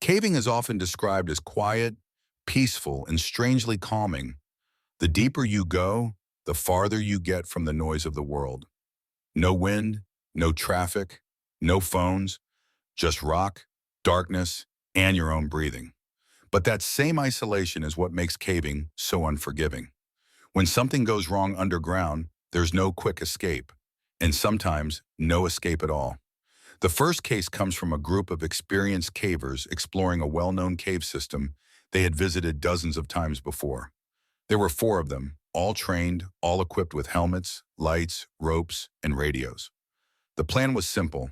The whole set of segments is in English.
Caving is often described as quiet, peaceful, and strangely calming. The deeper you go, the farther you get from the noise of the world. No wind, no traffic, no phones, just rock, darkness, and your own breathing. But that same isolation is what makes caving so unforgiving. When something goes wrong underground, there's no quick escape, and sometimes no escape at all. The first case comes from a group of experienced cavers exploring a well-known cave system they had visited dozens of times before. There were four of them, all trained, all equipped with helmets, lights, ropes, and radios. The plan was simple: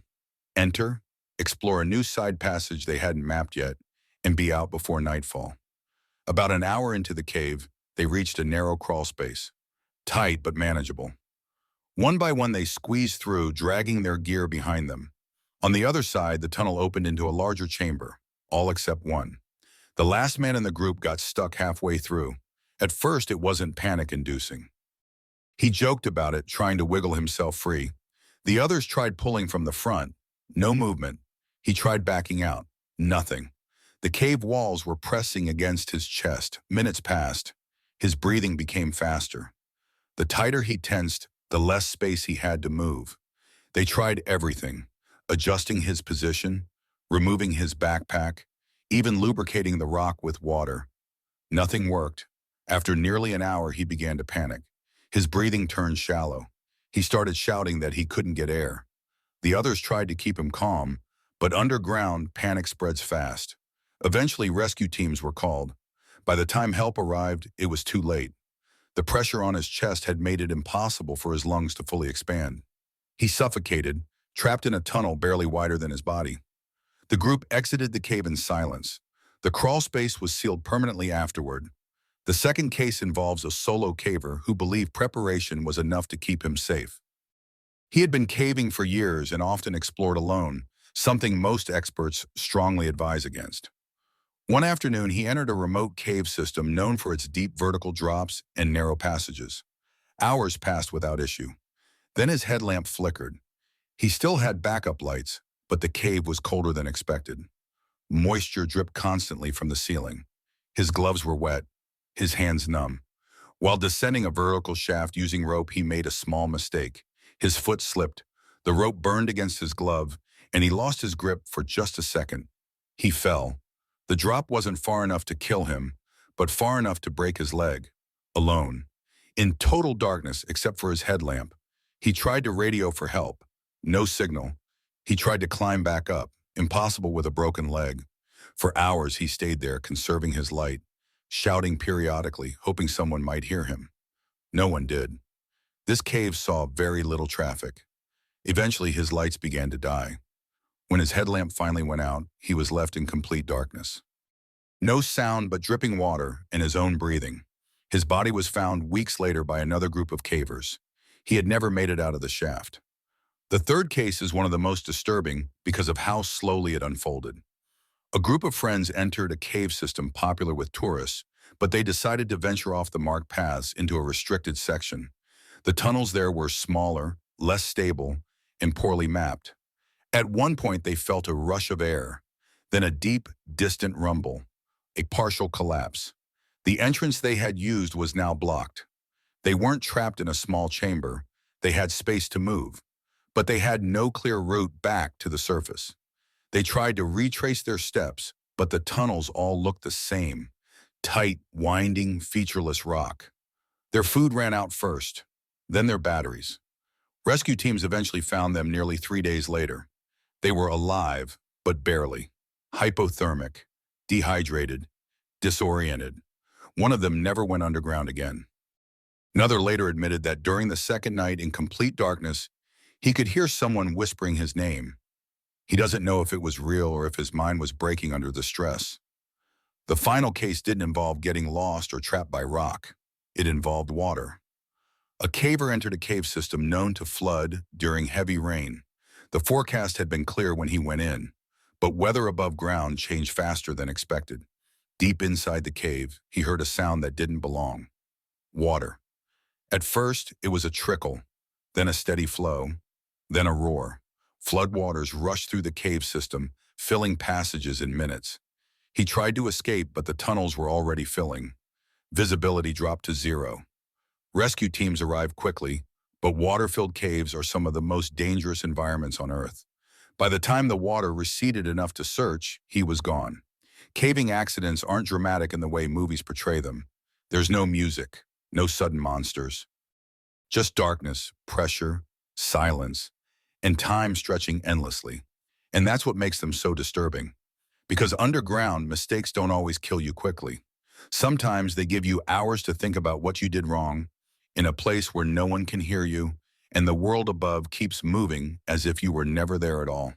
enter, explore a new side passage they hadn't mapped yet, and be out before nightfall. About an hour into the cave, they reached a narrow crawl space, tight but manageable. One by one they squeezed through, dragging their gear behind them. On the other side, the tunnel opened into a larger chamber, all except one. The last man in the group got stuck halfway through. At first, it wasn't panic-inducing. He joked about it, trying to wiggle himself free. The others tried pulling from the front. No movement. He tried backing out. Nothing. The cave walls were pressing against his chest. Minutes passed. His breathing became faster. The tighter he tensed, the less space he had to move. They tried everything, adjusting his position, removing his backpack, even lubricating the rock with water. Nothing worked. After nearly an hour, he began to panic. His breathing turned shallow. He started shouting that he couldn't get air. The others tried to keep him calm, but underground, panic spreads fast. Eventually, rescue teams were called. By the time help arrived, it was too late. The pressure on his chest had made it impossible for his lungs to fully expand. He suffocated, trapped in a tunnel barely wider than his body. The group exited the cave in silence. The crawl space was sealed permanently afterward. The second case involves a solo caver who believed preparation was enough to keep him safe. He had been caving for years and often explored alone, something most experts strongly advise against. One afternoon, he entered a remote cave system known for its deep vertical drops and narrow passages. Hours passed without issue. Then his headlamp flickered. He still had backup lights, but the cave was colder than expected. Moisture dripped constantly from the ceiling. His gloves were wet, his hands numb. While descending a vertical shaft using rope, he made a small mistake. His foot slipped. The rope burned against his glove, and he lost his grip for just a second. He fell. The drop wasn't far enough to kill him, but far enough to break his leg. Alone. In total darkness except for his headlamp. He tried to radio for help. No signal. He tried to climb back up. Impossible with a broken leg. For hours he stayed there, conserving his light, shouting periodically, hoping someone might hear him. No one did. This cave saw very little traffic. Eventually his lights began to die. When his headlamp finally went out, he was left in complete darkness. No sound but dripping water and his own breathing. His body was found weeks later by another group of cavers. He had never made it out of the shaft. The third case is one of the most disturbing because of how slowly it unfolded. A group of friends entered a cave system popular with tourists, but they decided to venture off the marked paths into a restricted section. The tunnels there were smaller, less stable, and poorly mapped. At one point, they felt a rush of air, then a deep, distant rumble, a partial collapse. The entrance they had used was now blocked. They weren't trapped in a small chamber. They had space to move, but they had no clear route back to the surface. They tried to retrace their steps, but the tunnels all looked the same: tight, winding, featureless rock. Their food ran out first, then their batteries. Rescue teams eventually found them nearly 3 days later. They were alive, but barely. Hypothermic, dehydrated, disoriented. One of them never went underground again. Another later admitted that during the second night in complete darkness, he could hear someone whispering his name. He doesn't know if it was real or if his mind was breaking under the stress. The final case didn't involve getting lost or trapped by rock. It involved water. A caver entered a cave system known to flood during heavy rain. The forecast had been clear when he went in, but weather above ground changed faster than expected. Deep inside the cave, he heard a sound that didn't belong. Water. At first, it was a trickle, then a steady flow, then a roar. Floodwaters rushed through the cave system, filling passages in minutes. He tried to escape, but the tunnels were already filling. Visibility dropped to zero. Rescue teams arrived quickly, but water-filled caves are some of the most dangerous environments on Earth. By the time the water receded enough to search, he was gone. Caving accidents aren't dramatic in the way movies portray them. There's no music, no sudden monsters. Just darkness, pressure, silence, and time stretching endlessly. And that's what makes them so disturbing. Because underground, mistakes don't always kill you quickly. Sometimes they give you hours to think about what you did wrong, in a place where no one can hear you, and the world above keeps moving as if you were never there at all.